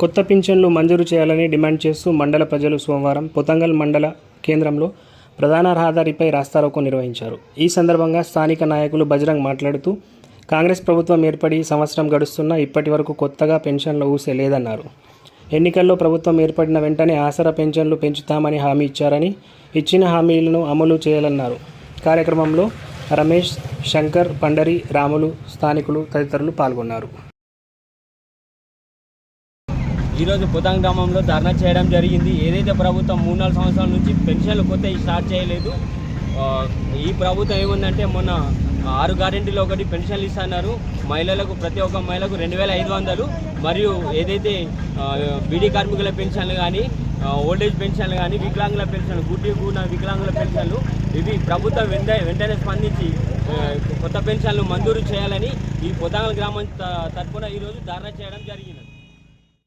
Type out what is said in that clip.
కొత్త పింఛన్లు మంజూరు చేయాలని డిమాండ్ చేస్తూ మండల ప్రజలు సోమవారం పొతంగల్ మండల కేంద్రంలో ప్రధాన రహదారిపై రాస్తారోకో నిర్వహించారు. ఈ సందర్భంగా స్థానిక నాయకులు బజరంగ్ మాట్లాడుతూ కాంగ్రెస్ ప్రభుత్వం ఏర్పడి సంవత్సరం గడుస్తున్నా ఇప్పటి వరకు కొత్తగా పెన్షన్ల ఊసే లేదన్నారు. ఎన్నికల్లో ప్రభుత్వం ఏర్పడిన వెంటనే ఆసరా పెన్షన్లు పెంచుతామని హామీ ఇచ్చారని, ఇచ్చిన హామీలను అమలు చేయాలన్నారు. కార్యక్రమంలో రమేష్, శంకర్, పండరి, రాములు, స్థానికులు తదితరులు పాల్గొన్నారు. ఈరోజు పొతంగ్ గ్రామంలో ధర్నా చేయడం జరిగింది. ఏదైతే ప్రభుత్వం 3-4 సంవత్సరాల నుంచి పెన్షన్లు కొత్తవి స్టార్ట్ చేయలేదు. ఈ ప్రభుత్వం ఏముందంటే మొన్న 6 గ్యారెంటీలో ఒకటి పెన్షన్లు ఇస్తున్నారు. మహిళలకు, ప్రతి ఒక్క మహిళకు 2500 మరియు ఏదైతే బీడీ కార్మికుల పెన్షన్లు కానీ, ఓల్డేజ్ పెన్షన్లు కానీ, వికలాంగుల పెన్షన్లు, గుడ్డిగూన వికలాంగుల పెన్షన్లు, ఇవి ప్రభుత్వం వెంటనే స్పందించి కొత్త పెన్షన్లు మంజూరు చేయాలని ఈ పొతంగల్ గ్రామం తరఫున ఈరోజు ధర్నా చేయడం జరిగింది.